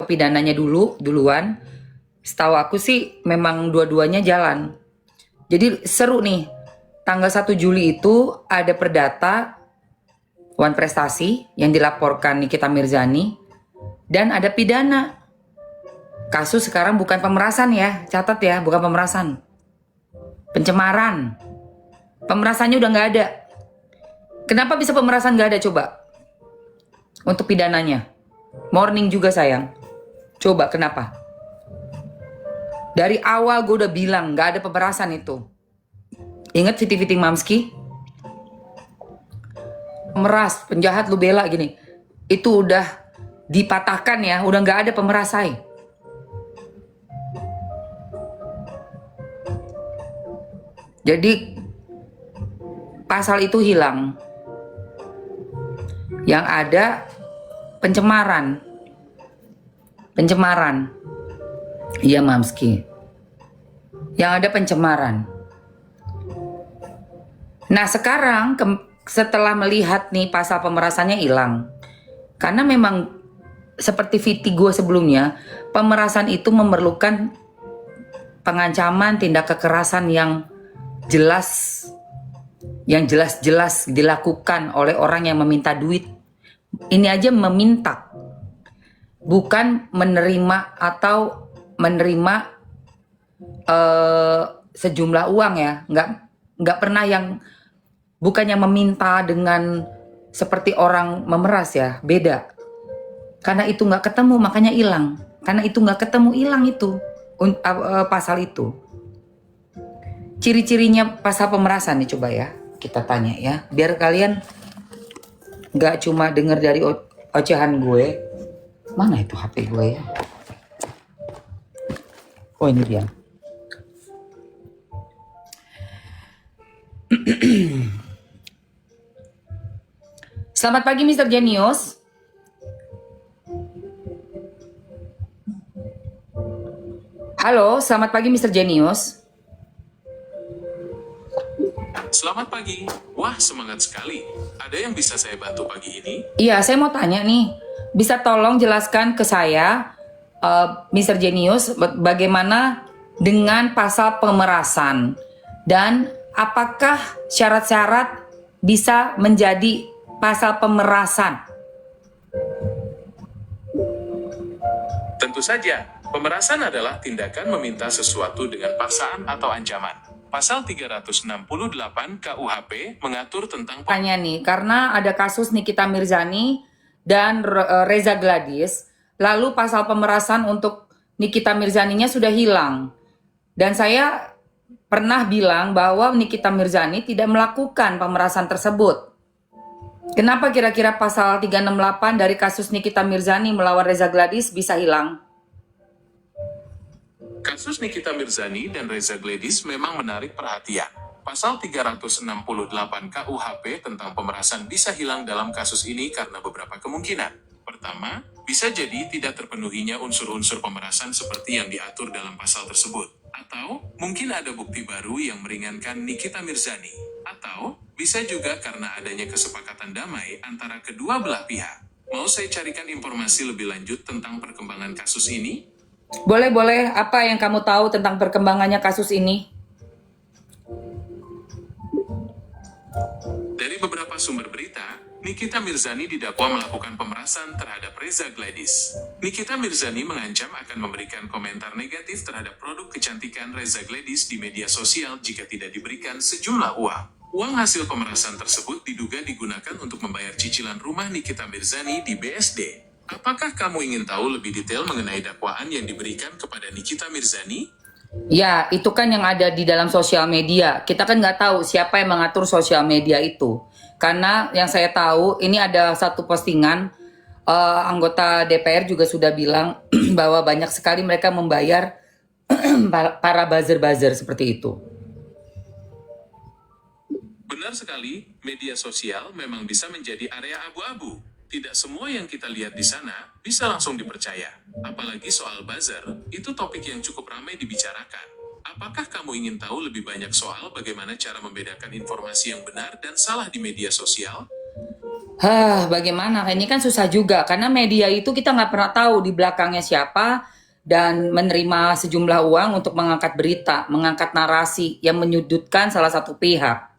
pidananya duluan. Setahu aku sih memang dua-duanya jalan. Jadi seru nih. Tanggal 1 Juli itu ada perdata Wan Prestasi yang dilaporkan Nikita Mirzani dan ada pidana. Kasus sekarang bukan pemerasan ya, catat ya, bukan pemerasan. Pencemaran. Pemerasannya udah nggak ada. Kenapa bisa pemerasan nggak ada coba? Untuk pidananya. Morning juga sayang. Coba kenapa? Dari awal gue udah bilang nggak ada pemerasan itu. Ingat Fiti Mamski? Meras, penjahat lu bela gini. Itu udah dipatahkan ya, udah nggak ada pemerasai. Jadi pasal itu hilang. Yang ada pencemaran. Iya Mamski. Yang ada pencemaran. Nah sekarang setelah melihat nih pasal pemerasannya hilang. Karena memang seperti Viti gue sebelumnya, pemerasan itu memerlukan pengancaman tindak kekerasan yang jelas-jelas dilakukan oleh orang yang meminta duit. Ini aja meminta, bukan menerima atau menerima sejumlah uang ya. Nggak pernah yang bukannya meminta dengan seperti orang memeras ya, beda. Karena itu nggak ketemu makanya hilang. Karena itu nggak ketemu hilang itu pasal itu. Ciri-cirinya pasal pemerasan nih coba ya kita tanya ya, biar kalian nggak cuma dengar dari ocehan gue. Mana itu HP gue ya? Oh ini dia. Selamat pagi Mr. Genius. Halo, selamat pagi Mr. Genius. Selamat pagi. Wah, semangat sekali. Ada yang bisa saya bantu pagi ini? Iya, saya mau tanya nih. Bisa tolong jelaskan ke saya, Mr. Genius, bagaimana dengan pasal pemerasan? Dan apakah syarat-syarat bisa menjadi pasal pemerasan? Tentu saja. Pemerasan adalah tindakan meminta sesuatu dengan paksaan atau ancaman. Pasal 368 KUHP mengatur tentang... Tanya nih, karena ada kasus Nikita Mirzani dan Reza Gladys, lalu pasal pemerasan untuk Nikita Mirzaninya sudah hilang. Dan saya pernah bilang bahwa Nikita Mirzani tidak melakukan pemerasan tersebut. Kenapa kira-kira pasal 368 dari kasus Nikita Mirzani melawan Reza Gladys bisa hilang? Kasus Nikita Mirzani dan Reza Gladys memang menarik perhatian. Pasal 368 KUHP tentang pemerasan bisa hilang dalam kasus ini karena beberapa kemungkinan. Pertama, bisa jadi tidak terpenuhinya unsur-unsur pemerasan seperti yang diatur dalam pasal tersebut. Atau, mungkin ada bukti baru yang meringankan Nikita Mirzani. Atau, bisa juga karena adanya kesepakatan damai antara kedua belah pihak. Mau saya carikan informasi lebih lanjut tentang perkembangan kasus ini? Boleh. Apa yang kamu tahu tentang perkembangannya kasus ini? Dari beberapa sumber berita, Nikita Mirzani didakwa melakukan pemerasan terhadap Reza Gladys. Nikita Mirzani mengancam akan memberikan komentar negatif terhadap produk kecantikan Reza Gladys di media sosial jika tidak diberikan sejumlah uang. Uang hasil pemerasan tersebut diduga digunakan untuk membayar cicilan rumah Nikita Mirzani di BSD. Apakah kamu ingin tahu lebih detail mengenai dakwaan yang diberikan kepada Nikita Mirzani? Ya, itu kan yang ada di dalam sosial media. Kita kan nggak tahu siapa yang mengatur sosial media itu. Karena yang saya tahu, ini ada satu postingan, anggota DPR juga sudah bilang bahwa banyak sekali mereka membayar para buzzer-buzzer seperti itu. Benar sekali, media sosial memang bisa menjadi area abu-abu. Tidak semua yang kita lihat di sana bisa langsung dipercaya. Apalagi soal buzzer, itu topik yang cukup ramai dibicarakan. Apakah kamu ingin tahu lebih banyak soal bagaimana cara membedakan informasi yang benar dan salah di media sosial? Bagaimana? Ini kan susah juga karena media itu kita nggak pernah tahu di belakangnya siapa dan menerima sejumlah uang untuk mengangkat berita, mengangkat narasi yang menyudutkan salah satu pihak.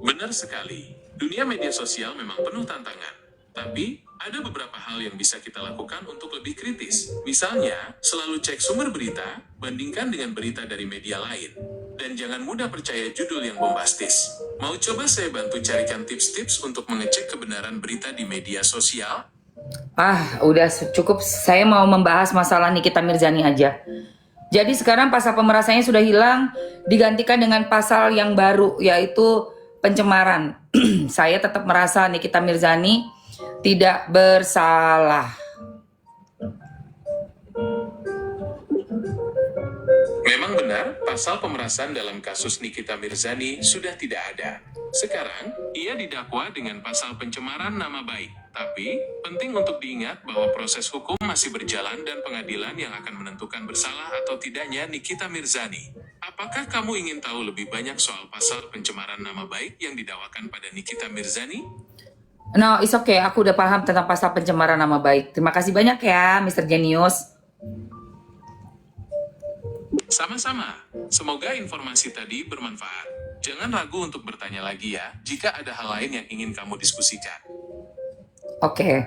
Benar sekali, dunia media sosial memang penuh tantangan. Tapi, ada beberapa hal yang bisa kita lakukan untuk lebih kritis. Misalnya, selalu cek sumber berita, bandingkan dengan berita dari media lain. Dan jangan mudah percaya judul yang bombastis. Mau coba saya bantu carikan tips-tips untuk mengecek kebenaran berita di media sosial? Udah cukup. Saya mau membahas masalah Nikita Mirzani aja. Jadi sekarang pasal pemerasannya sudah hilang, digantikan dengan pasal yang baru, yaitu pencemaran. Saya tetap merasa Nikita Mirzani tidak bersalah. Memang benar, pasal pemerasan dalam kasus Nikita Mirzani sudah tidak ada. Sekarang, ia didakwa dengan pasal pencemaran nama baik. Tapi, penting untuk diingat bahwa proses hukum masih berjalan dan pengadilan yang akan menentukan bersalah atau tidaknya Nikita Mirzani. Apakah kamu ingin tahu lebih banyak soal pasal pencemaran nama baik yang didakwakan pada Nikita Mirzani? No, it's okay. Aku udah paham tentang pasal pencemaran nama baik. Terima kasih banyak ya, Mr. Genius. Sama-sama. Semoga informasi tadi bermanfaat. Jangan ragu untuk bertanya lagi ya, jika ada hal lain yang ingin kamu diskusikan. Oke.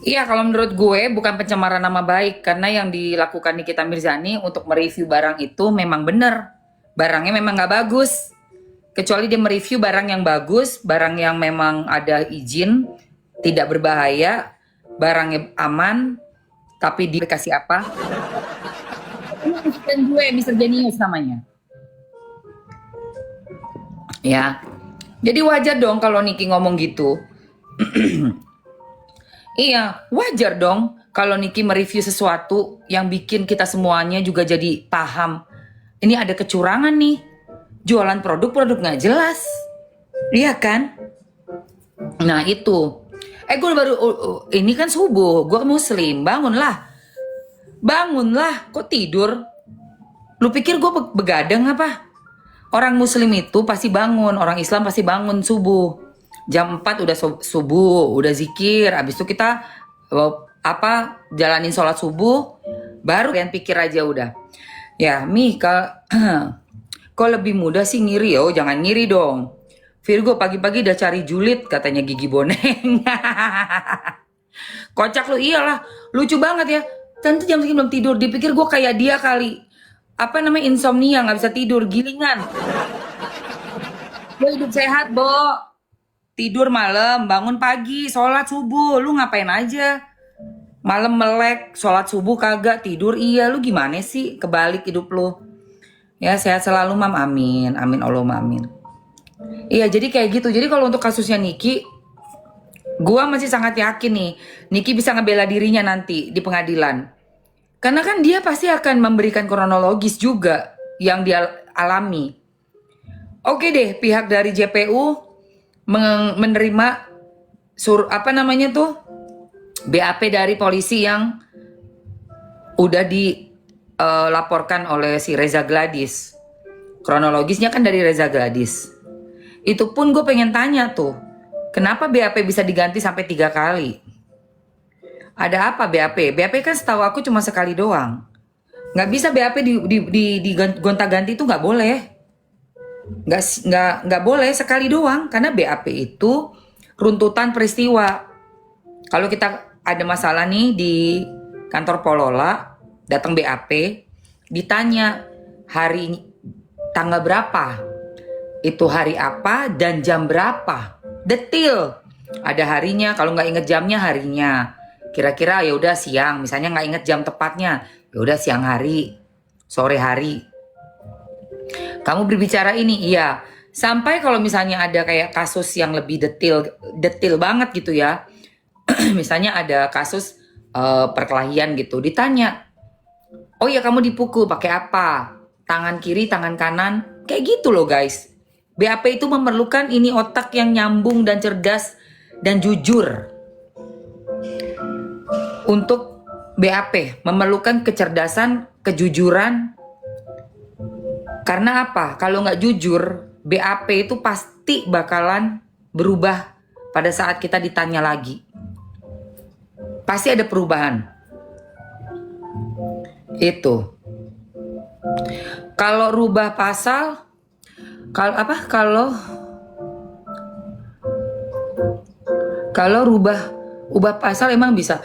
Iya, kalau menurut gue bukan pencemaran nama baik, karena yang dilakukan Nikita Mirzani untuk mereview barang itu memang benar. Barangnya memang nggak bagus. Kecuali dia mereview barang yang bagus, barang yang memang ada izin, tidak berbahaya, barangnya aman, tapi dikasih apa? Dan gue Mr. Genius namanya. Ya. Jadi wajar dong kalau Niki ngomong gitu. Iya, wajar dong kalau Niki mereview sesuatu yang bikin kita semuanya juga jadi paham. Ini ada kecurangan nih. Jualan produk-produk nggak jelas. Iya kan? Nah itu. Gue baru, ini kan subuh. Gue muslim, bangunlah. Bangunlah, kok tidur? Lu pikir gue begadang apa? Orang muslim itu pasti bangun, orang Islam pasti bangun subuh. Jam 4 udah subuh, udah zikir, habis itu kita jalanin sholat subuh, baru kalian pikir aja udah. Ya, kok lebih mudah sih ngiri? Oh, jangan ngiri dong. Virgo pagi-pagi udah cari julid katanya Gigi Boneng. Kocak lu, iyalah, lucu banget ya. Tante jam segini belum tidur, dipikir gue kayak dia kali. Apa namanya, insomnia, nggak bisa tidur, gilingan. Gue hidup sehat, Bo. Tidur malam, bangun pagi, sholat subuh. Lu ngapain aja? Malam melek, sholat subuh kagak, tidur iya. Lu gimana sih? Kebalik hidup lu. Ya sehat selalu, Mam. Amin. Amin Allahumma amin. Iya, jadi kayak gitu. Jadi kalau untuk kasusnya Niki, gua masih sangat yakin nih, Niki bisa ngebela dirinya nanti di pengadilan. Karena kan dia pasti akan memberikan kronologis juga yang dia alami. Oke deh, pihak dari JPU menerima BAP dari polisi yang udah dilaporkan oleh si Reza Gladys. Kronologisnya kan dari Reza Gladys. Itu pun gue pengen tanya tuh, kenapa BAP bisa diganti sampai 3 kali? Ada apa BAP? BAP kan setahu aku cuma sekali doang. Nggak bisa BAP di gonta-ganti itu nggak boleh. Nggak boleh sekali doang, karena BAP itu runtutan peristiwa. Kalau kita ada masalah nih di kantor Polola, datang BAP, ditanya tanggal berapa, itu hari apa dan jam berapa, detil. Ada harinya, kalau nggak inget jamnya harinya. Kira-kira ya udah siang, misalnya nggak inget jam tepatnya, ya udah siang hari, sore hari. Kamu berbicara ini, iya. Sampai kalau misalnya ada kayak kasus yang lebih detil banget gitu ya. Misalnya ada kasus perkelahian gitu, ditanya, oh ya kamu dipukul pakai apa? Tangan kiri, tangan kanan, kayak gitu loh guys. BAP itu memerlukan ini otak yang nyambung dan cerdas dan jujur. Untuk BAP memerlukan kecerdasan, kejujuran, Karena apa? Kalau nggak jujur, BAP itu pasti bakalan berubah pada saat kita ditanya lagi. Pasti ada perubahan. Itu. Kalau rubah pasal, kalau ubah pasal emang bisa.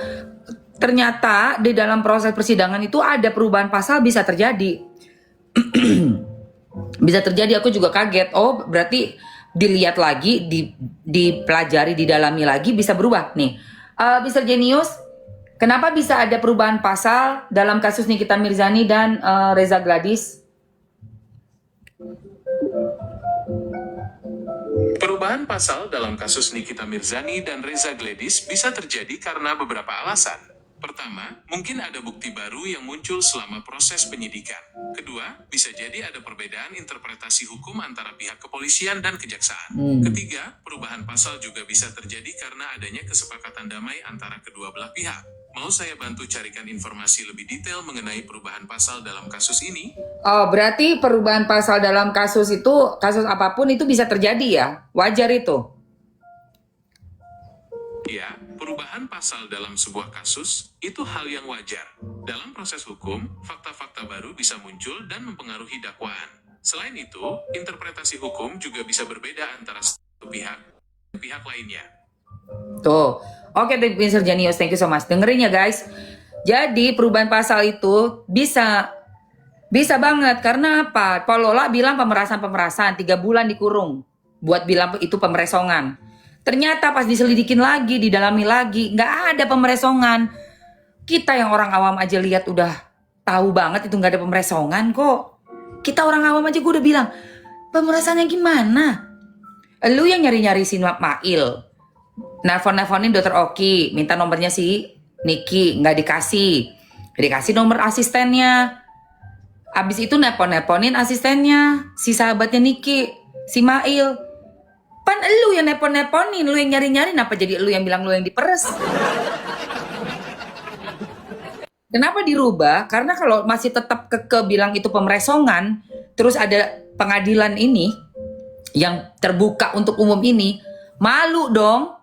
Ternyata di dalam proses persidangan itu ada perubahan pasal bisa terjadi. Bisa terjadi, aku juga kaget. Oh, berarti dilihat lagi, dipelajari, didalami lagi bisa berubah. Nih, Mr. Genius, kenapa bisa ada perubahan pasal dalam kasus Nikita Mirzani dan Reza Gladys? Perubahan pasal dalam kasus Nikita Mirzani dan Reza Gladys bisa terjadi karena beberapa alasan. Pertama, mungkin ada bukti baru yang muncul selama proses penyidikan. Kedua, bisa jadi ada perbedaan interpretasi hukum antara pihak kepolisian dan kejaksaan. Ketiga, perubahan pasal juga bisa terjadi karena adanya kesepakatan damai antara kedua belah pihak. Mau saya bantu carikan informasi lebih detail mengenai perubahan pasal dalam kasus ini? Oh, berarti perubahan pasal dalam kasus itu, kasus apapun itu bisa terjadi ya? Wajar itu? Ya, perubahan pasal dalam sebuah kasus itu hal yang wajar. Dalam proses hukum, fakta-fakta baru bisa muncul dan mempengaruhi dakwaan. Selain itu, interpretasi hukum juga bisa berbeda antara satu pihak dan pihak lainnya. Tuh. Oke, Mr. Genius, thank you so much. Dengerin ya guys. Jadi perubahan pasal itu bisa banget. Karena apa? Pak Lola bilang pemerasan 3 bulan dikurung. Buat bilang itu pemeresongan. Ternyata pas diselidikin lagi, didalami lagi, nggak ada pemeresongan. Kita yang orang awam aja lihat udah tahu banget itu nggak ada pemeresongan kok. Kita orang awam aja gue udah bilang, pemerasannya gimana? Lu yang nyari-nyari si Mail. Nelfon-nelfonin Dr. Oki, minta nomornya si Niki, nggak dikasih. Dikasih nomor asistennya. Abis itu nelpon-nelponin asistennya, si sahabatnya Niki, si Mail. Pan lu yang nepon-neponin, lu yang nyari-nyari, kenapa jadi lu yang bilang lu yang diperes? Kenapa dirubah? Karena kalau masih tetap bilang itu pemeresongan, terus ada pengadilan ini yang terbuka untuk umum ini, malu dong.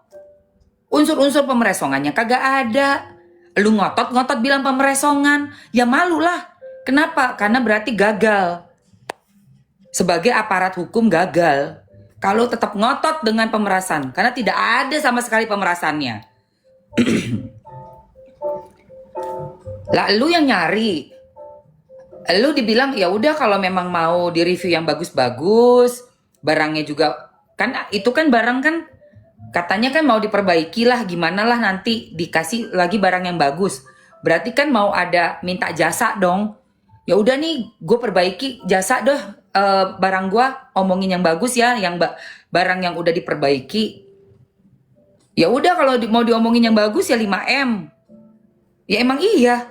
Unsur-unsur pemeresongannya kagak ada. Lu ngotot-ngotot bilang pemeresongan, ya malu lah. Kenapa? Karena berarti gagal. Sebagai aparat hukum gagal. Kalau tetap ngotot dengan pemerasan, karena tidak ada sama sekali pemerasannya. Lah lu yang nyari. Lu dibilang ya udah kalau memang mau di review yang bagus-bagus, barangnya juga kan itu kan barang kan katanya kan mau diperbaiki lah, gimana lah nanti dikasih lagi barang yang bagus. Berarti kan mau ada minta jasa dong. Ya udah nih, gue perbaiki jasa deh. Barang gua omongin yang bagus ya, yang barang yang udah diperbaiki. Ya udah kalau mau diomongin yang bagus ya 5M. Ya emang iya.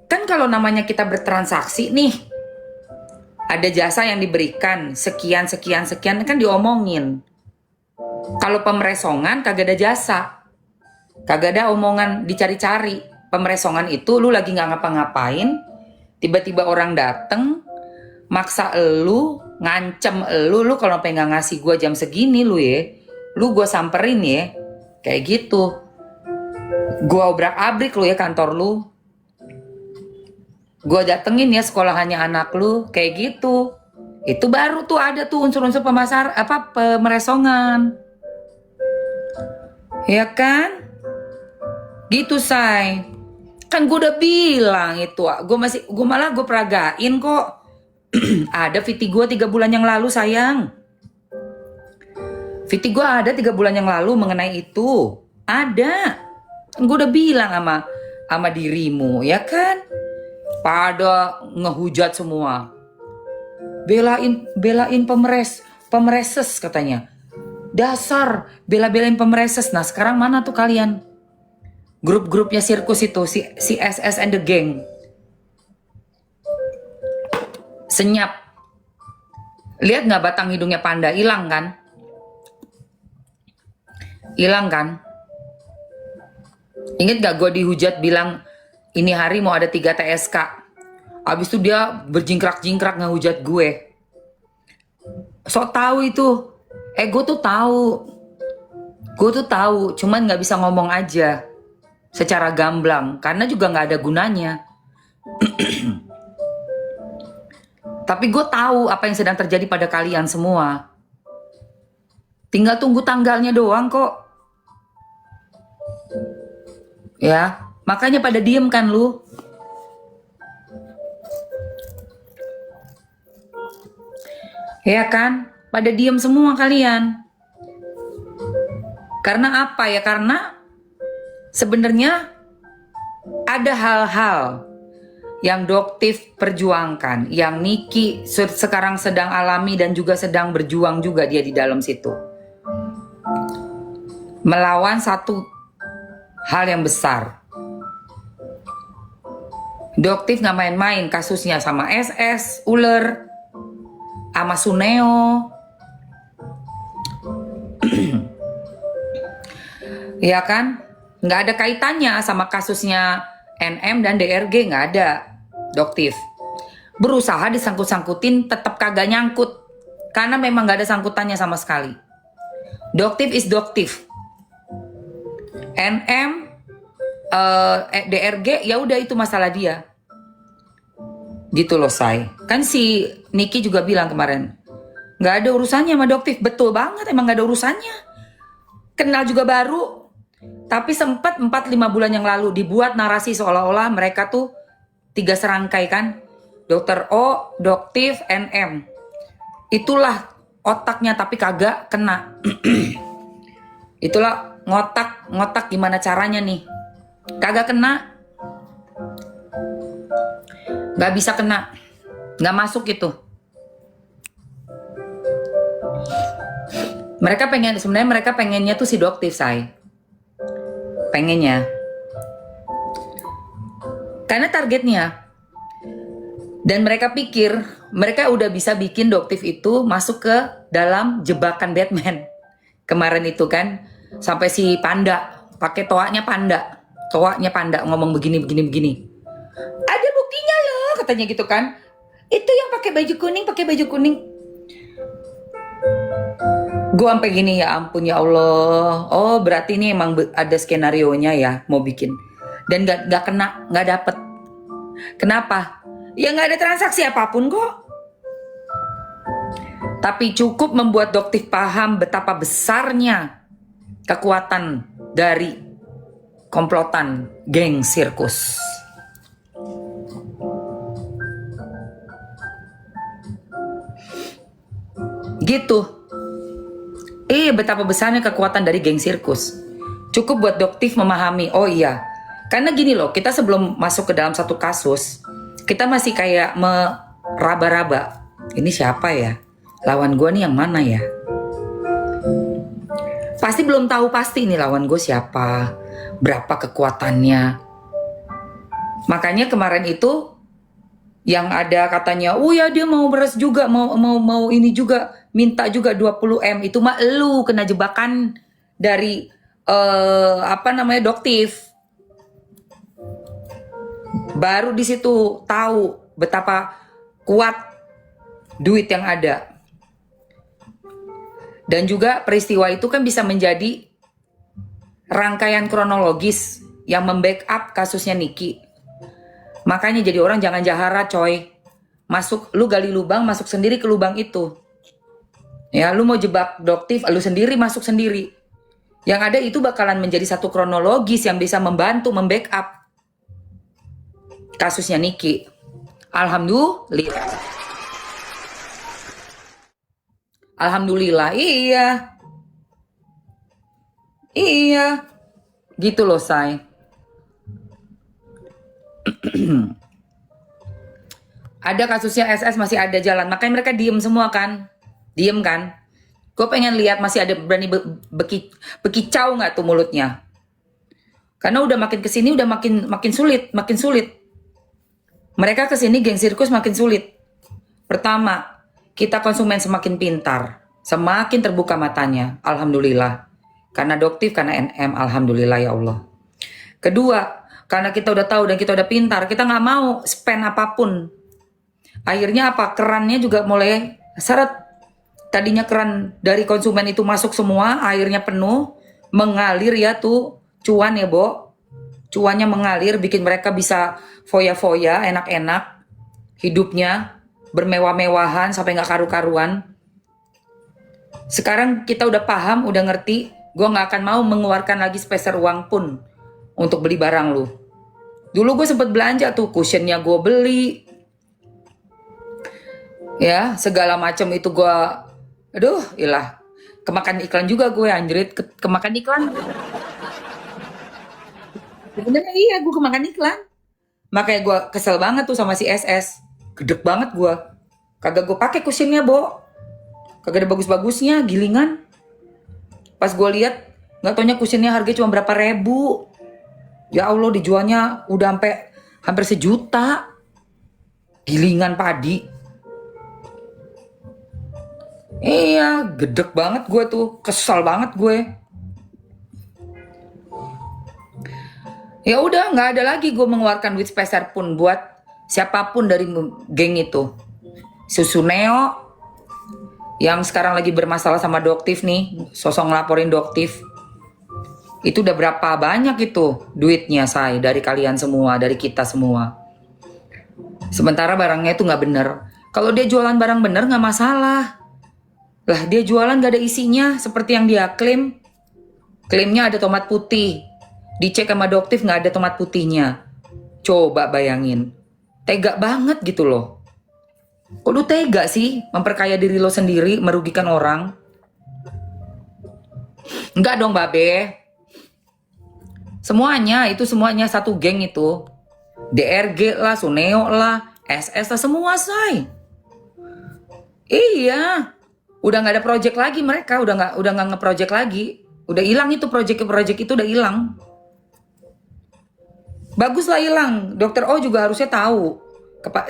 Kan kalau namanya kita bertransaksi nih, ada jasa yang diberikan sekian kan diomongin. Kalau pemeresongan kagak ada jasa. Kagak ada omongan dicari-cari. Pemeresongan itu lu lagi nggak ngapa-ngapain, tiba-tiba orang dateng maksa lu, ngancem lu kalau pengen ngasih gue jam segini lu ya, lu gue samperin ya, kayak gitu. Gue obrak-abrik lu ya kantor lu, gue datengin ya sekolahannya anak lu, kayak gitu. Itu baru tuh ada tuh unsur-unsur pemeresongan, ya kan? Gitu say. Kan gue udah bilang itu, gue malah peragain kok. Ada VT gue 3 bulan yang lalu sayang. VT gue ada 3 bulan yang lalu mengenai itu. Ada. Gue udah bilang sama dirimu ya kan. Pada ngehujat semua. Belain pemereses katanya. Dasar bela-belain pemereses. Nah sekarang mana tuh kalian? Grup-grupnya sirkus itu si SS and the gang. Senyap. Lihat nggak batang hidungnya panda hilang kan? Hilang kan? Ingat gak gue dihujat bilang ini hari mau ada 3 TSK. Abis itu dia berjingkrak-jingkrak ngehujat gue. Sok tahu itu. Gue tuh tahu. Gue tuh tahu, cuman nggak bisa ngomong aja secara gamblang karena juga nggak ada gunanya. Tapi gue tahu apa yang sedang terjadi pada kalian semua. Tinggal tunggu tanggalnya doang kok. Ya, makanya pada diem kan lu. Ya kan? Pada diem semua kalian. Karena apa ya? Karena sebenarnya ada hal-hal yang Doktif perjuangkan, yang Niki sekarang sedang alami dan juga sedang berjuang juga dia di dalam situ. Melawan satu hal yang besar. Doktif gak main-main kasusnya sama SS, Uler, sama Suneo. Ya kan? Gak ada kaitannya sama kasusnya NM dan DRG, gak ada. Doktif berusaha disangkut-sangkutin, tetap kagak nyangkut. Karena memang gak ada sangkutannya sama sekali. Doktif is Doktif. NM, DRG, ya udah itu masalah dia. Gitu loh, Say. Kan si Niki juga bilang kemarin, gak ada urusannya sama Doktif. Betul banget, emang gak ada urusannya. Kenal juga baru. Tapi sempat 4-5 bulan yang lalu dibuat narasi seolah-olah mereka tuh 3 serangkai kan. Dokter O, Doktif, NM. Itulah otaknya tapi kagak kena. Itulah ngotak gimana caranya nih. Kagak kena. Gak bisa kena. Gak masuk itu. Sebenarnya mereka pengennya tuh si Doktif, Say. Pengennya. Karena targetnya. Dan mereka pikir mereka udah bisa bikin Doktif itu masuk ke dalam jebakan Batman. Kemarin itu kan sampai si Panda pakai toanya Panda ngomong begini. Ada buktinya loh katanya gitu kan. Itu yang pakai baju kuning. Gue sampai gini, ya ampun ya Allah. Oh berarti ini emang ada skenarionya ya mau bikin. Dan gak kena, gak dapet. Kenapa? Ya gak ada transaksi apapun kok. Tapi cukup membuat Doktif paham betapa besarnya kekuatan dari komplotan geng sirkus. Gitu. Betapa besarnya kekuatan dari geng sirkus. Cukup buat Doktif memahami, oh iya. Karena gini loh, kita sebelum masuk ke dalam satu kasus, kita masih kayak meraba-raba. Ini siapa ya? Lawan gue nih yang mana ya? Pasti belum tahu pasti nih lawan gue siapa, berapa kekuatannya. Makanya kemarin itu yang ada katanya, oh ya dia mau beras juga, mau ini juga, minta juga 20M. Itu mah lu kena jebakan dari Doktif. Baru di situ tahu betapa kuat duit yang ada. Dan juga peristiwa itu kan bisa menjadi rangkaian kronologis yang membackup kasusnya Niki. Makanya jadi orang jangan jahara coy. Lu gali lubang, masuk sendiri ke lubang itu. Ya, lu mau jebak Doktif, lu sendiri masuk sendiri. Yang ada itu bakalan menjadi satu kronologis yang bisa membantu membackup kasusnya Niki. Alhamdulillah, iya. Gitu loh, Say. Ada kasusnya SS masih ada jalan. Makanya mereka diem semua kan. Diem kan. Gue pengen lihat masih ada berani bekicau gak tuh mulutnya. Karena udah makin kesini udah makin sulit. Mereka kesini geng sirkus makin sulit. Pertama, kita konsumen semakin pintar. Semakin terbuka matanya. Alhamdulillah. Karena Doktif, karena NM. Alhamdulillah ya Allah. Kedua, karena kita udah tahu dan kita udah pintar, kita nggak mau spend apapun Akhirnya apa? Kerannya juga mulai seret. Tadinya keran dari konsumen itu masuk semua, airnya penuh, mengalir ya tuh cuan ya, Bo. Cuannya mengalir, bikin mereka bisa foya-foya, enak-enak hidupnya, bermewah-mewahan sampai nggak karu-karuan. Sekarang kita udah paham, udah ngerti, gue nggak akan mau mengeluarkan lagi sepeser uang pun untuk beli barang lu. Dulu gue sempet belanja tuh, cushionnya gue beli, ya segala macam itu gue, aduh ilah, kemakan iklan juga gue anjrit, kemakan iklan. Sebenarnya iya gue kemakan iklan. Makanya gue kesel banget tuh sama si SS. Gedek banget gue. Kagak gue pakai cushionnya, Bo. Kagak ada bagus-bagusnya, gilingan. Pas gue lihat, nggak taunya cushionnya harganya cuma berapa ribu. Ya Allah, dijualnya udah sampai hampir 1 juta. Gilingan padi. Iya, gedek banget gue tuh. Kesel banget gue. Ya udah, nggak ada lagi gue mengeluarkan duit sepeser pun buat siapapun dari geng itu. Susuneo yang sekarang lagi bermasalah sama Doktif nih, sosok ngelaporin Doktif. Itu udah berapa banyak itu duitnya, say, dari kalian semua, dari kita semua. Sementara barangnya itu nggak bener. Kalau dia jualan barang bener nggak masalah. Lah dia jualan gak ada isinya seperti yang dia klaim. Klaimnya ada tomat putih. Dicek sama Doktif nggak ada tomat putihnya. Coba bayangin. Tega banget gitu loh. Kok lu tega sih memperkaya diri lo sendiri, merugikan orang? Enggak dong, Babe. Semuanya satu geng itu. DRG lah, Suneo lah, SS lah, semua say. Iya. Udah nggak ada project lagi mereka, udah nggak nge-project lagi. Udah hilang itu project itu udah hilang. Bagus lah hilang. Dokter O juga harusnya tahu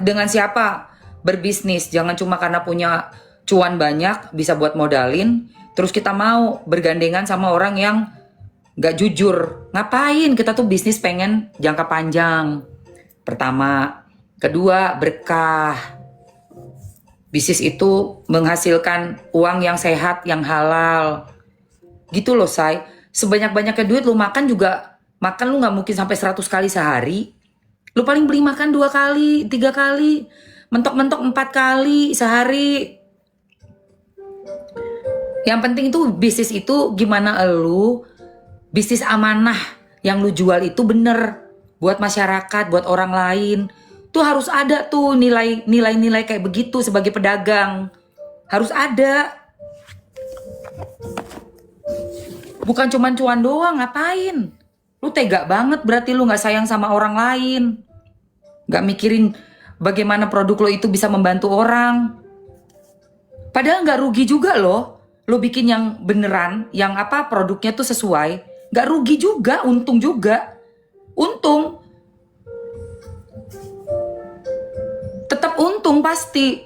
dengan siapa berbisnis. Jangan cuma karena punya cuan banyak bisa buat modalin, terus kita mau bergandengan sama orang yang gak jujur. Ngapain? Kita tuh bisnis pengen jangka panjang. Pertama. Kedua, berkah. Bisnis itu menghasilkan uang yang sehat, yang halal. Gitu loh, say. Sebanyak-banyaknya duit lu makan juga, makan lu gak mungkin sampai 100 kali sehari. Lu paling beli makan 2 kali, 3 kali. Mentok-mentok 4 kali sehari. Yang penting itu bisnis itu gimana lu, bisnis amanah yang lu jual itu bener. Buat masyarakat, buat orang lain. Tuh harus ada tuh nilai-nilai kayak begitu sebagai pedagang. Harus ada. Bukan cuman cuan doang, ngapain? Lu tega banget berarti lu gak sayang sama orang lain. Gak mikirin bagaimana produk lo itu bisa membantu orang. Padahal gak rugi juga loh. Lo bikin yang beneran, yang apa produknya tuh sesuai. Gak rugi juga, untung juga. Untung. Tetap untung pasti.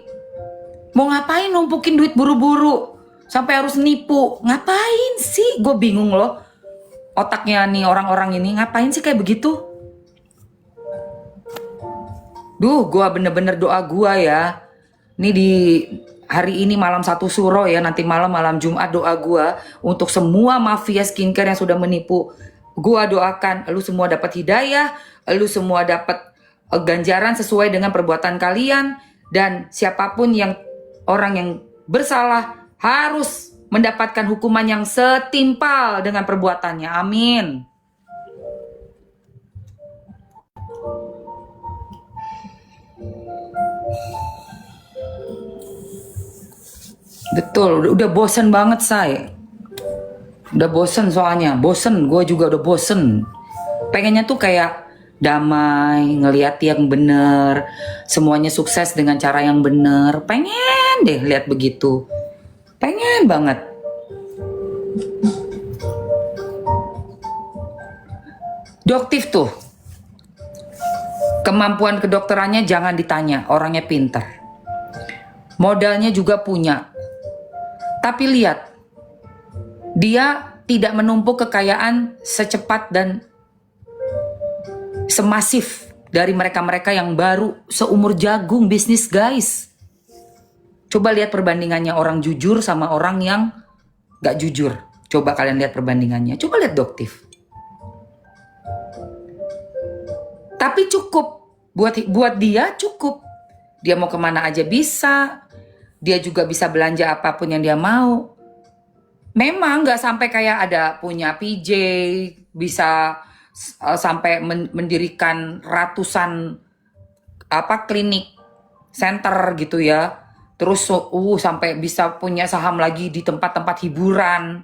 Mau ngapain numpukin duit buru-buru? Sampai harus nipu. Ngapain sih? Gue bingung loh. Otaknya nih orang-orang ini ngapain sih kayak begitu? Duh, gue bener-bener doa gue ya. Ini di hari ini malam 1 suro ya. Nanti malam Jumat doa gue. Untuk semua mafia skincare yang sudah menipu. Gue doakan lu semua dapat hidayah. Lu semua dapat ganjaran sesuai dengan perbuatan kalian. Dan siapapun yang orang yang bersalah harus mendapatkan hukuman yang setimpal dengan perbuatannya. Amin. Betul, udah bosen banget saya. Udah bosen soalnya, bosen. Gue juga udah bosen. Pengennya tuh kayak damai, ngelihat yang bener, semuanya sukses dengan cara yang bener. Pengen deh lihat begitu. Pengen banget. Doktif tuh, kemampuan kedokterannya jangan ditanya, orangnya pintar. Modalnya juga punya. Tapi lihat, dia tidak menumpuk kekayaan secepat dan semasif dari mereka-mereka yang baru seumur jagung bisnis, guys. Coba lihat perbandingannya orang jujur sama orang yang gak jujur. Coba kalian lihat perbandingannya. Coba lihat Doktif. Tapi cukup. Buat dia cukup. Dia mau kemana aja bisa. Dia juga bisa belanja apapun yang dia mau. Memang gak sampai kayak ada punya PJ. Bisa sampai mendirikan ratusan klinik center gitu ya. Terus sampai bisa punya saham lagi di tempat-tempat hiburan.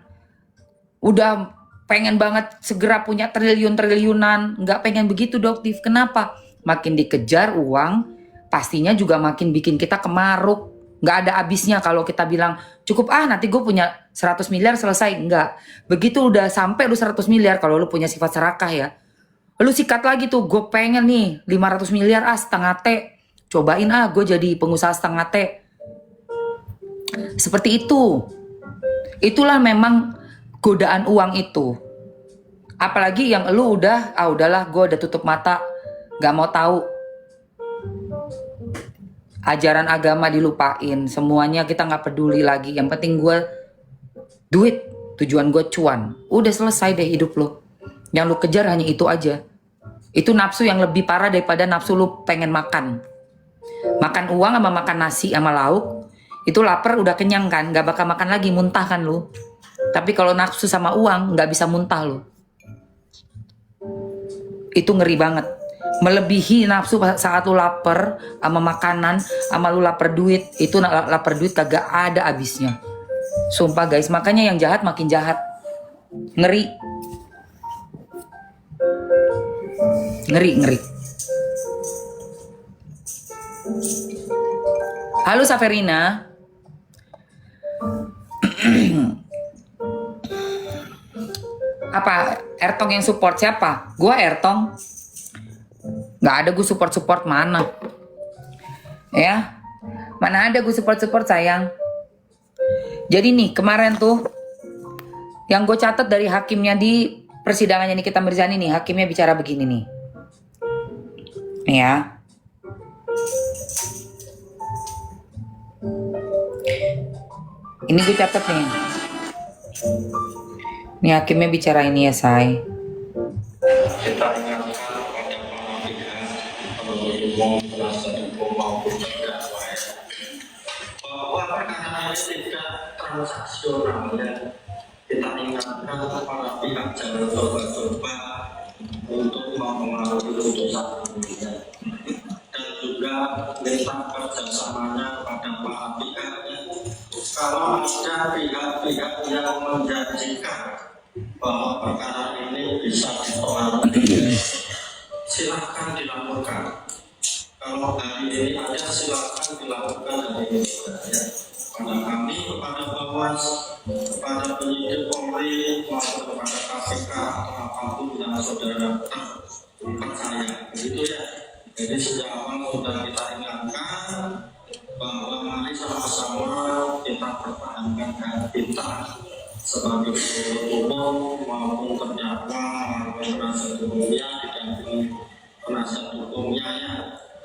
Udah pengen banget segera punya triliun-triliunan. Nggak pengen begitu Doktif. Kenapa? Makin dikejar uang, pastinya juga makin bikin kita kemaruk. Nggak ada habisnya kalau kita bilang, cukup nanti gue punya 100 miliar selesai. Nggak. Begitu udah sampai lu 100 miliar, kalau lu punya sifat serakah ya. Lu sikat lagi tuh, gue pengen nih 500 miliar setengah T. Cobain gue jadi pengusaha setengah T. Seperti itu. Itulah memang godaan uang itu. Apalagi yang lu udahlah gue udah tutup mata, gak mau tahu. Ajaran agama dilupain, semuanya kita gak peduli lagi. Yang penting gue duit, tujuan gue cuan. Udah selesai deh hidup lu. Yang lu kejar hanya itu aja. Itu nafsu yang lebih parah daripada nafsu lu pengen makan. Makan uang sama makan nasi sama lauk, itu lapar udah kenyang kan, gak bakal makan lagi, muntah kan lu. Tapi kalau nafsu sama uang gak bisa muntah lu. Itu ngeri banget. Melebihi nafsu saat lu lapar sama makanan, sama lu lapar duit. Itu lapar duit kagak ada habisnya. Sumpah guys, makanya yang jahat makin jahat. Ngeri. Ngeri. Halo Saverina. Apa Ertong yang support siapa? Gua Ertong. Gak ada gue support mana. Ya. Mana ada gue support sayang. Jadi nih kemarin tuh yang gue catat dari hakimnya di persidangannya Nikita Mirzani nih, hakimnya bicara begini nih. Nih ya. Ini gue catat nih. Nih hakimnya bicara ini ya, say. Kita ingatkan pada para pihak penasihat hukum maupun terdakwa bahwa perkara ini tidak transaksional ya. Kita ingatkan para pihak jangan coba-coba untuk mempengaruhi putusan ini ya. Dan juga minta kerjasamanya pada para pihak ya. Kalau ada pihak-pihak yang menjanjikan bahwa perkara ini bisa dipengaruhi, silahkan dilaporkan. Kalau hari ini ada, silahkan dilaporkan hari ini ya. Pada kami, kepada Bawas, kepada penyidik Polri, maupun kepada KPK atau apapun yang saudara percaya, begitu ya. Jadi sejak awal sudah kita ingatkan bahwa mari sama-sama kita pertahankan hak kita sebagai penuntut umum maupun terdakwa maupun penasihat hukumnya didampingi penasihat hukumnya ya.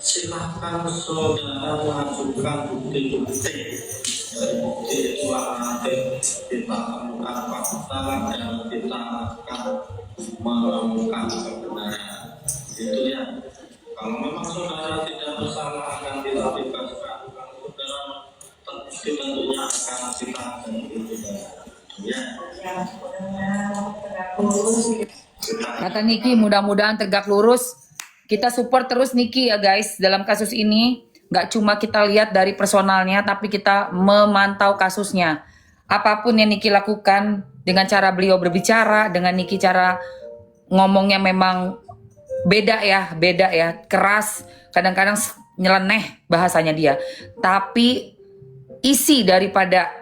Silahkan saudara mengajukan bukti-bukti. Dari bukti itulah nanti kita temukan fakta dan kita akan menemukan kebenaran. Gitu ya. Kalau memang saudara tidak bersalah akan kita bebaskan. Saudara tentunya akan kita ya. Kata Niki, mudah-mudahan tegak lurus. Kita support terus Niki ya guys dalam kasus ini. Gak cuma kita lihat dari personalnya, tapi kita memantau kasusnya. Apapun yang Niki lakukan, dengan cara beliau berbicara, dengan Niki cara ngomongnya memang beda ya, keras, kadang-kadang nyeleneh bahasanya dia. Tapi isi daripada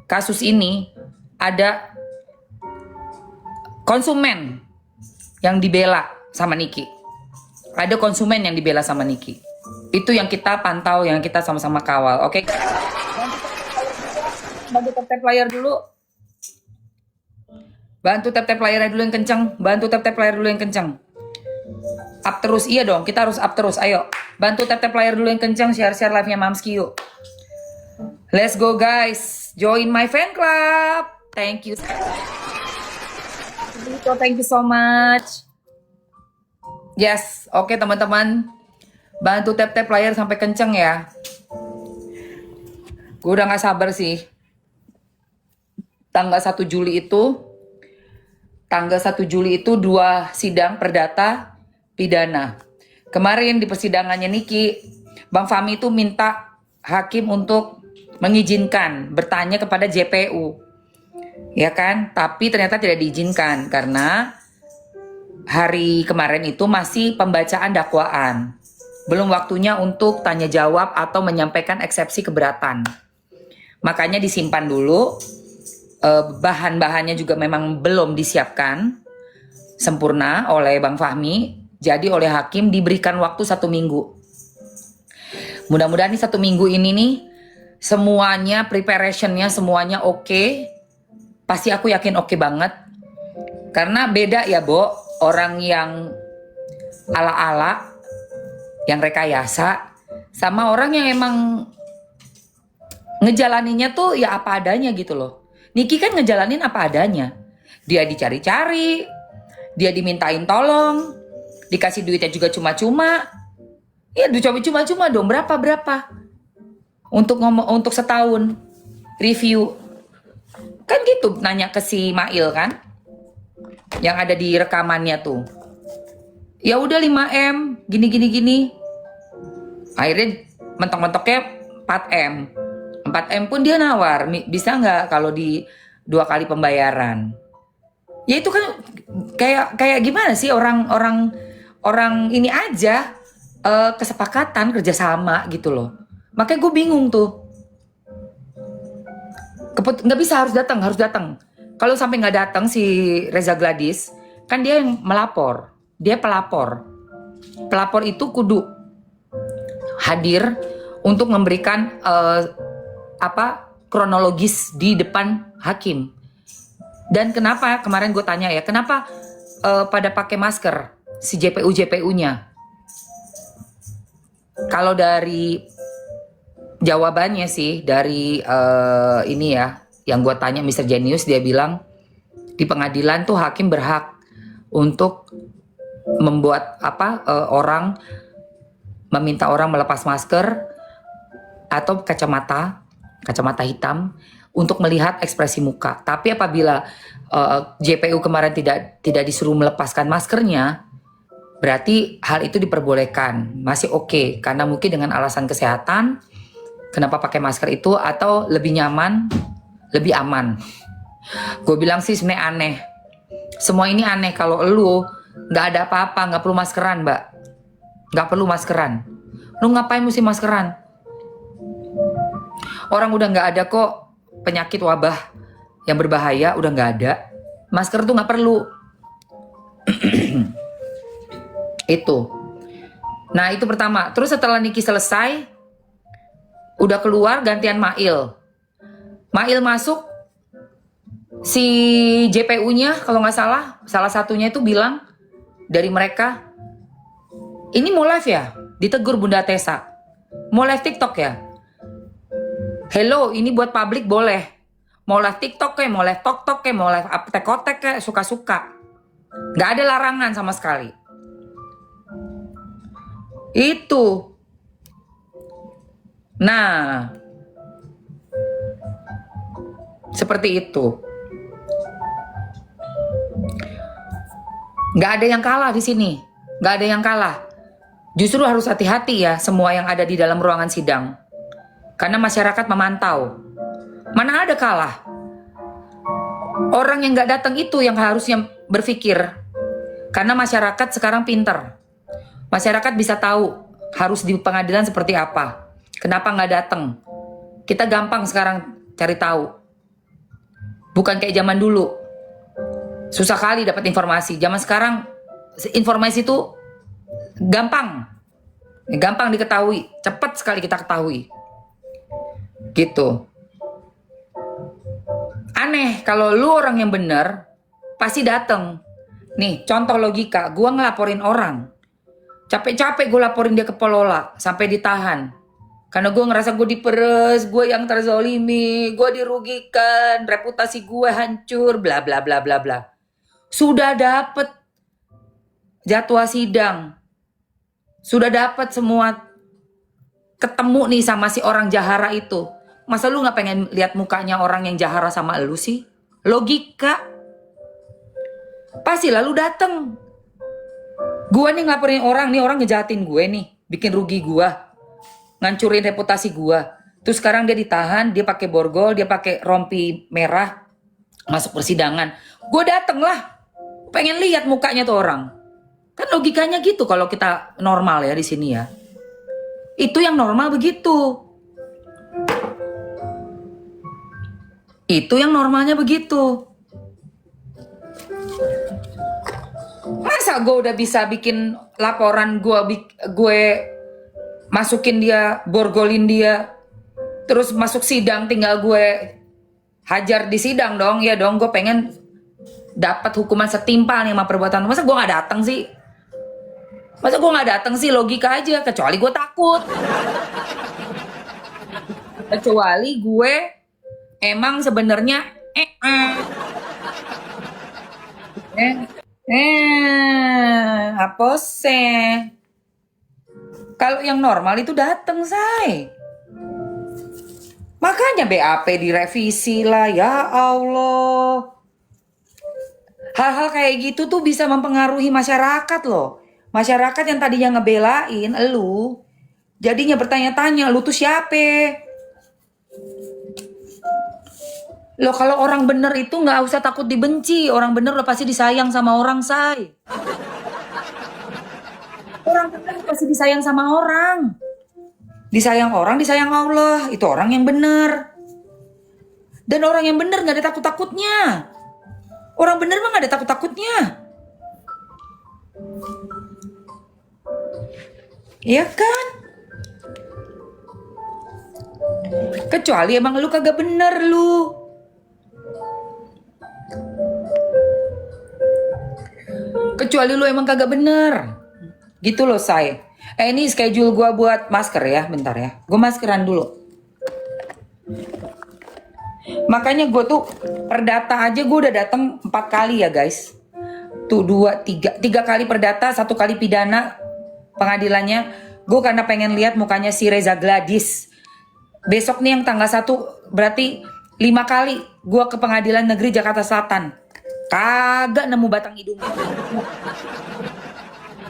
kasus ini ada konsumen yang dibela sama Niki. Ada konsumen yang dibela sama Niki. Itu yang kita pantau, yang kita sama-sama kawal. Oke. Bantu tap-tap layar dulu. Bantu tap-tap layarnya dulu yang kencang. Up terus, iya dong, kita harus up terus. Ayo, bantu tap-tap layar dulu yang kencang, share-share live-nya Mamski yuk. Let's go guys, join my fan club. Thank you. Thank you so much. Yes, oke teman-teman. Bantu tap-tap layar sampai kenceng ya. Gue udah gak sabar sih. Tanggal 1 Juli itu 2 sidang perdata pidana. Kemarin di persidangannya Niki, Bang Fahmi itu minta hakim untuk mengizinkan bertanya kepada JPU. Ya kan? Tapi ternyata tidak diizinkan karena hari kemarin itu masih pembacaan dakwaan. Belum waktunya untuk tanya jawab atau menyampaikan eksepsi keberatan. Makanya disimpan dulu. Bahan-bahannya juga memang belum disiapkan sempurna oleh Bang Fahmi. Jadi oleh hakim diberikan waktu 1 minggu. Mudah-mudahan nih 1 minggu ini nih semuanya preparationnya semuanya oke. Pasti aku yakin oke banget. Karena beda ya Bo, orang yang ala-ala, yang rekayasa, sama orang yang emang ngejalaninnya tuh ya apa adanya gitu loh. Niki kan ngejalanin apa adanya. Dia dicari-cari, dia dimintain tolong, dikasih duitnya juga cuma-cuma. Ya cuma-cuma dong, berapa? Untuk setahun review. Kan gitu nanya ke si Mail kan. Yang ada di rekamannya tuh. Ya udah 5M, gini. Akhirnya mentok-mentoknya 4M. 4M pun dia nawar, bisa nggak kalau di 2 kali pembayaran? Ya itu kan kayak gimana sih orang ini aja kesepakatan kerjasama gitu loh. Makanya gue bingung tuh. Nggak bisa, harus datang. Kalau sampai nggak datang si Reza Gladys, kan dia yang melapor, dia pelapor. Pelapor itu kudu hadir untuk memberikan kronologis di depan hakim. Dan kenapa kemarin gue tanya ya, kenapa pada pakai masker si JPU-nya? Kalau dari jawabannya sih dari ini ya, yang gue tanya Mr. Genius, dia bilang di pengadilan tuh hakim berhak untuk membuat orang meminta orang melepas masker atau kacamata hitam untuk melihat ekspresi muka. Tapi apabila JPU kemarin tidak disuruh melepaskan maskernya, berarti hal itu diperbolehkan, masih oke, karena mungkin dengan alasan kesehatan, kenapa pakai masker itu atau lebih nyaman, lebih aman. Gue bilang sih sebenarnya aneh. Semua ini aneh. Kalau lu nggak ada apa-apa, nggak perlu maskeran, Mbak. Nggak perlu maskeran. Lu ngapain mesti maskeran? Orang udah nggak ada kok penyakit wabah yang berbahaya, udah nggak ada. Masker tuh nggak perlu. Itu. Nah itu pertama. Terus setelah Niki selesai, udah keluar gantian Mail. Mail masuk, si JPU-nya kalau nggak salah satunya itu bilang dari mereka, ini mau live ya? Ditegur Bunda Tessa. Mau live TikTok ya? Hello, ini buat publik boleh. Mau live TikTok kayak, mau live TokTok kayak, mau live aptek-otek kayak, suka-suka. Nggak ada larangan sama sekali. Itu. Nah, seperti itu. Nggak ada yang kalah di sini. Nggak ada yang kalah. Justru harus hati-hati ya semua yang ada di dalam ruangan sidang. Karena masyarakat memantau. Mana ada kalah. Orang yang nggak datang itu yang harusnya berpikir. Karena masyarakat sekarang pinter. Masyarakat bisa tahu harus di pengadilan seperti apa. Kenapa nggak datang? Kita gampang sekarang cari tahu. Bukan kayak zaman dulu. Susah kali dapat informasi. Zaman sekarang informasi itu gampang. Gampang diketahui. Cepat sekali kita ketahui. Gitu. Aneh kalau lu orang yang bener pasti dateng. Nih contoh logika, gua ngelaporin orang, Capek-capek gue laporin dia ke Polola sampai ditahan. Karena gue ngerasa gue diperes, gue yang terzolimi, gue dirugikan, reputasi gue hancur, bla bla bla bla bla. Sudah dapet jadwal sidang, sudah dapet semua, ketemu nih sama si orang jahara itu. Masa lu nggak pengen lihat mukanya orang yang jahara sama lu sih? Logika. Pasti lalu dateng. Gue nih ngelaporin orang, nih orang ngejahatin gue nih, bikin rugi gue, ngancurin reputasi gue. Terus sekarang dia ditahan, dia pakai borgol, dia pakai rompi merah, masuk persidangan. Gue dateng lah, pengen lihat mukanya tuh orang. Kan logikanya gitu kalau kita normal ya di sini ya. Itu yang normal begitu. Itu yang normalnya begitu. Masa gue udah bisa bikin laporan, gue masukin dia, borgolin dia, terus masuk sidang tinggal gue hajar di sidang dong, ya dong, gue pengen dapat hukuman setimpal nih sama perbuatan. Masa gue nggak datang sih? Masa gue nggak datang sih? Logika aja. Kecuali gue takut. Kecuali gue emang sebenarnya apa sih? Kalau yang normal itu dateng, say. Makanya BAP direvisi lah, ya Allah. Hal-hal kayak gitu tuh bisa mempengaruhi masyarakat loh. Masyarakat yang tadinya ngebelain elu, jadinya bertanya-tanya, lu tuh siapa? Loh kalau orang bener itu nggak usah takut dibenci. Orang bener lo pasti disayang sama orang, say. Orang bener pasti disayang sama orang. Disayang orang, disayang Allah. Itu orang yang bener. Dan orang yang bener nggak ada takut-takutnya. Orang bener mah nggak ada takut-takutnya. Iya kan? Kecuali emang lu kagak bener lu. Kecuali lu emang kagak bener. Gitu loh, say. Ini schedule gua buat masker ya, bentar ya. Gue maskeran dulu. Makanya gue tuh perdata aja gue udah datang 4 kali ya guys. Tuh 2, 3 kali perdata, 1 kali pidana pengadilannya. Gue karena pengen lihat mukanya si Reza Gladys. Besok nih yang tanggal 1 berarti 5 kali gue ke pengadilan negeri Jakarta Selatan. Kagak nemu batang hidungnya.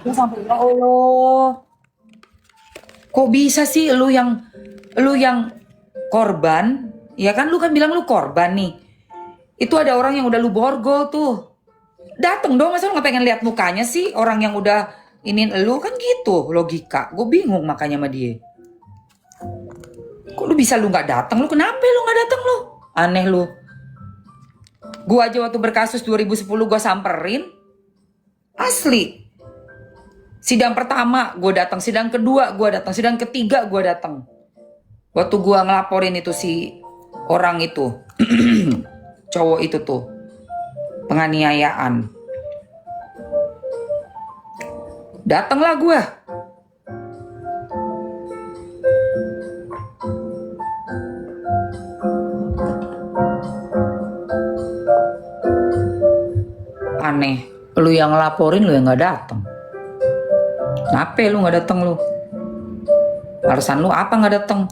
Gue sampai ya Allah. Kok bisa sih lu yang korban? Ya kan lu kan bilang lu korban nih. Itu ada orang yang udah lu borgol tuh. Dateng dong, masa lu gak pengen lihat mukanya sih orang yang udah inin lu, kan gitu logika. Gue bingung makanya sama dia. Kok lu bisa lu gak datang? Lu kenapa lu gak datang lu? Aneh lu. Gue aja waktu berkasus 2010 gue samperin. Asli. Sidang pertama gue datang, sidang kedua gue datang, sidang ketiga gue datang. Waktu gue ngelaporin itu si orang itu, cowok itu tuh, penganiayaan. Datanglah gue. Aneh, lu yang ngelaporin lu yang nggak datang. Kenapa lu gak dateng lu? Alasan lu apa gak dateng?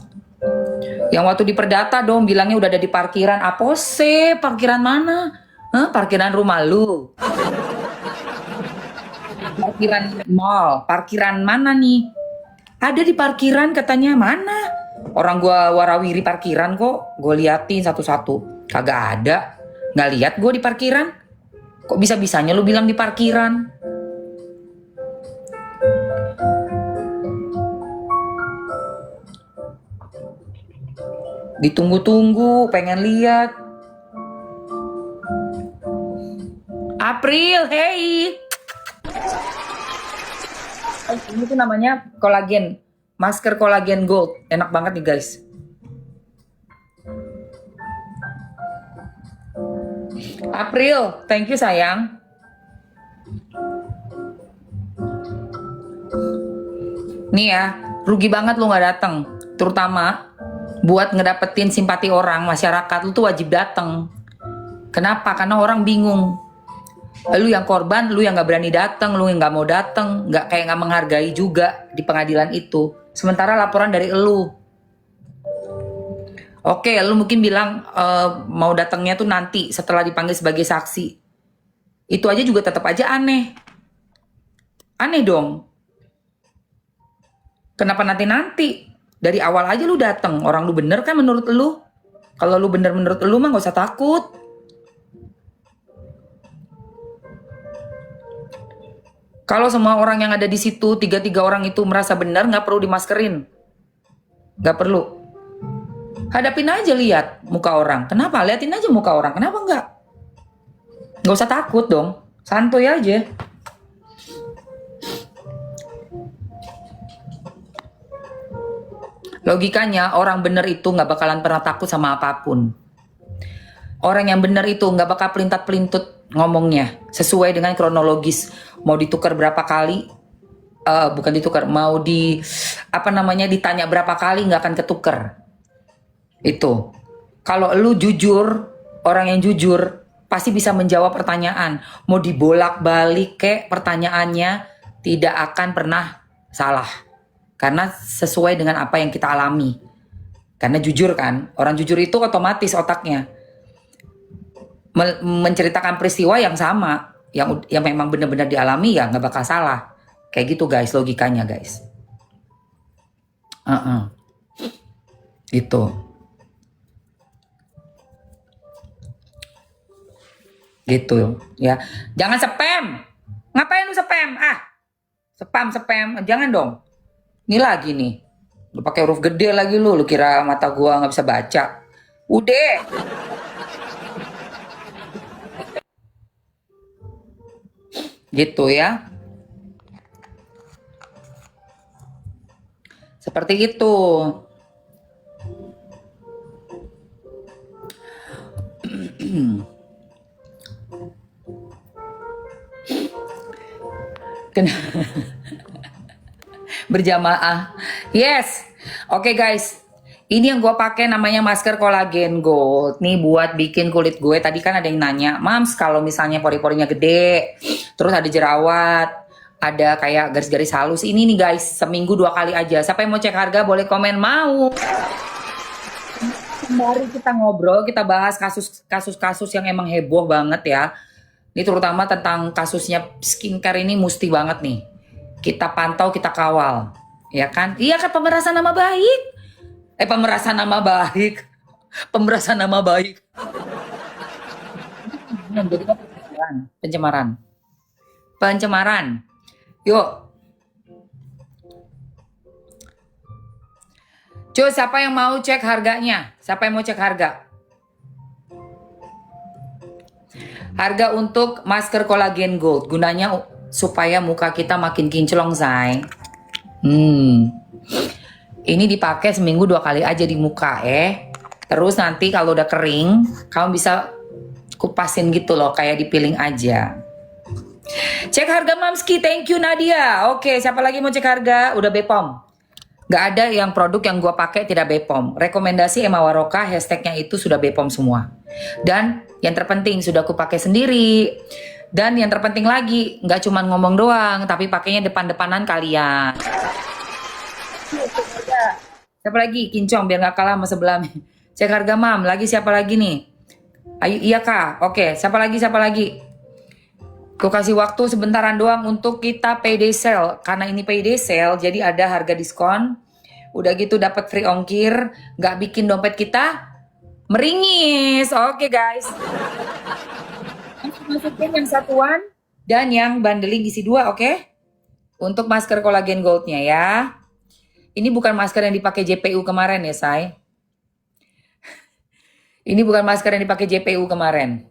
Yang waktu di perdata dong bilangnya udah ada di parkiran. Apa sih? Parkiran mana? Hah? Parkiran rumah lu? Parkiran mall? Parkiran mana nih? Ada di parkiran katanya, mana? Orang gua warawiri parkiran kok. Gue liatin satu-satu. Kagak ada. Gak lihat gue di parkiran. Kok bisa-bisanya lu bilang di parkiran? Ditunggu-tunggu, pengen lihat. April, hey. Ini tuh namanya kolagen, masker kolagen gold, enak banget nih guys. April, thank you sayang. Nih ya, rugi banget lu nggak datang. Terutama buat ngedapetin simpati orang, masyarakat, lu tuh wajib datang. Kenapa? Karena orang bingung. Lu yang korban, lu yang nggak berani datang, lu yang nggak mau datang, nggak kayak nggak menghargai juga di pengadilan itu. Sementara laporan dari elu. Oke, lu mungkin bilang mau datangnya tuh nanti setelah dipanggil sebagai saksi. Itu aja juga tetap aja aneh. Aneh dong. Kenapa nanti-nanti? Dari awal aja lu datang. Orang lu bener kan menurut lu? Kalau lu bener menurut lu mah gak usah takut. Kalau semua orang yang ada di situ, tiga orang itu merasa benar, nggak perlu dimaskerin. Nggak perlu. Hadapin aja, lihat muka orang. Kenapa? Liatin aja muka orang. Kenapa nggak? Nggak usah takut dong. Santuy aja. Logikanya orang bener itu nggak bakalan pernah takut sama apapun. Orang yang bener itu nggak bakal pelintat-pelintut ngomongnya sesuai dengan kronologis. Mau ditukar berapa kali, bukan ditukar, mau ditanya berapa kali nggak akan ketukar. Itu. Kalau lu jujur, orang yang jujur pasti bisa menjawab pertanyaan. Mau dibolak-balik kek pertanyaannya tidak akan pernah salah. Karena sesuai dengan apa yang kita alami. Karena jujur kan, orang jujur itu otomatis otaknya menceritakan peristiwa yang sama, yang memang benar-benar dialami, ya nggak bakal salah. Kayak gitu guys, logikanya guys. Gitu. Gitu ya. Jangan spam. Ngapain lu spam? Spam. Jangan dong. Ini lagi nih. Lu pakai huruf gede lagi lu kira mata gua nggak bisa baca. Udah. Gitu ya. Seperti itu. Berjamaah. Yes. Oke guys. Ini yang gue pakai namanya masker kolagen gold. Nih buat bikin kulit gue. Tadi kan ada yang nanya, Mams kalau misalnya pori-porinya gede, terus ada jerawat, ada kayak garis-garis halus. Ini nih guys, seminggu 2 kali aja. Siapa yang mau cek harga boleh komen mau. Mari kita ngobrol, kita bahas kasus-kasus yang emang heboh banget ya. Ini terutama tentang kasusnya skincare ini mesti banget nih. Kita pantau, kita kawal. Ya kan? Iya kan, pemerasan nama baik. Pemerasan nama baik. Jadi pencemaran. Yuk. Cuy, siapa yang mau cek harganya? Siapa yang mau cek harga? Harga untuk masker kolagen gold. Gunanya supaya muka kita makin kinclong, say. Ini dipakai seminggu 2 kali aja di muka Terus nanti kalau udah kering, kamu bisa kupasin gitu loh, kayak dipiling aja. Cek harga Mamski, thank you Nadia. Oke, siapa lagi mau cek harga? Udah Bepom. Gak ada yang produk yang gua pakai tidak Bepom. Rekomendasi Emma Waroka, hashtagnya itu sudah Bepom semua. Dan yang terpenting sudah aku pakai sendiri. Dan yang terpenting lagi, nggak cuma ngomong doang, tapi pakainya depan-depanan kalian. Siapa lagi? Kincong biar nggak kalah sama sebelahnya. Cek harga Mam. Lagi siapa lagi nih? Ayo, iya kak. Oke, siapa lagi? Aku kasih waktu sebentaran doang untuk kita payday sale. Karena ini payday sale, jadi ada harga diskon. Udah gitu dapat free ongkir, nggak bikin dompet kita meringis. Oke guys. Masukin yang satuan dan yang bundling isi 2, oke? Untuk masker kolagen goldnya ya. Ini bukan masker yang dipakai JPU kemarin ya, say. Ini bukan masker yang dipakai JPU kemarin.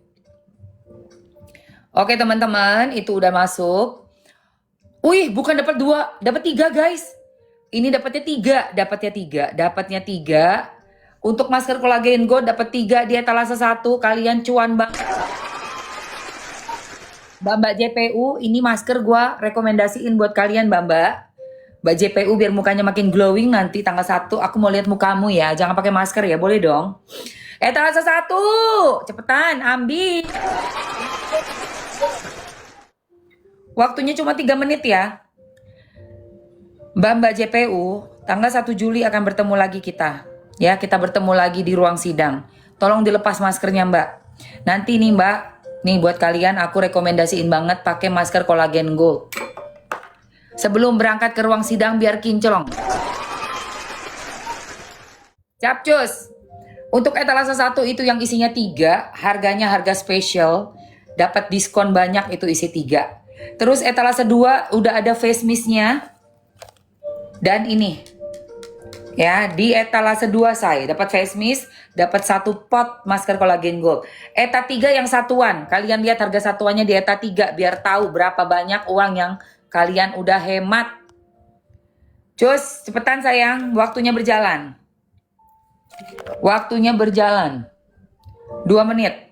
Oke teman-teman, itu udah masuk. Wih, bukan dapat 2, dapat 3 guys. Ini dapatnya 3. Untuk masker kolagen gold dapat 3, di etalase 1. Kalian cuan banget. Mbak JPU, ini masker gua rekomendasiin buat kalian Mbak. Mbak JPU biar mukanya makin glowing nanti tanggal 1 aku mau lihat mukamu ya. Jangan pakai masker ya, boleh dong? Etalase 1, cepetan ambil. Waktunya cuma 3 menit ya. Mbak JPU, tanggal 1 Juli akan bertemu lagi kita. Ya, kita bertemu lagi di ruang sidang. Tolong dilepas maskernya, Mbak. Nanti nih, Mbak, nih buat kalian aku rekomendasiin banget pakai masker Collagen Gold. Sebelum berangkat ke ruang sidang biar kinclong. Capcus. Untuk etalase 1 itu yang isinya 3, harganya harga spesial. Dapat diskon banyak itu isi 3. Terus etalase 2 udah ada face mist-nya. Dan ini. Ya, di etalase 2 saya dapat face mist, dapat 1 pot masker Collagen Gold. Eta 3 yang satuan. Kalian lihat harga satuannya di Eta 3 biar tahu berapa banyak uang yang kalian udah hemat. Cus, cepetan sayang, waktunya berjalan. Waktunya berjalan. 2 menit.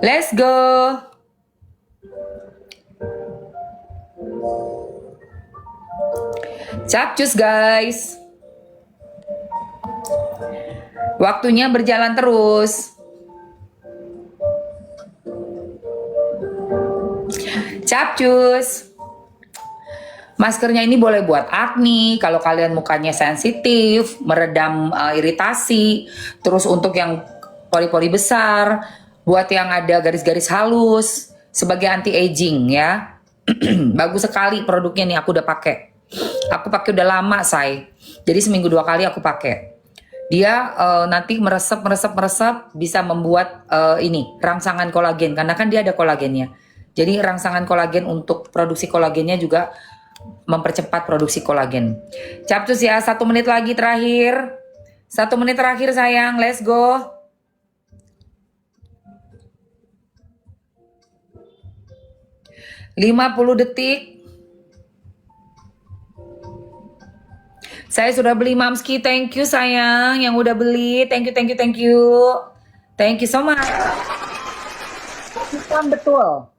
Let's go. Capcus guys. Waktunya berjalan terus. Capcus. Maskernya ini boleh buat acne, kalau kalian mukanya sensitif, meredam iritasi. Terus untuk yang pori-pori besar, buat yang ada garis-garis halus, sebagai anti-aging ya. Bagus sekali produknya nih, aku udah pakai. Aku pakai udah lama, say. Jadi seminggu 2 kali aku pakai. Dia nanti meresap, bisa membuat ini rangsangan kolagen, karena kan dia ada kolagennya. Jadi rangsangan kolagen untuk produksi kolagennya juga mempercepat produksi kolagen. Capcus ya, 1 menit lagi terakhir. 1 menit terakhir sayang, let's go. ...50 detik. Saya sudah beli Mamski, thank you sayang yang udah beli, thank you. Thank you so much. Betul.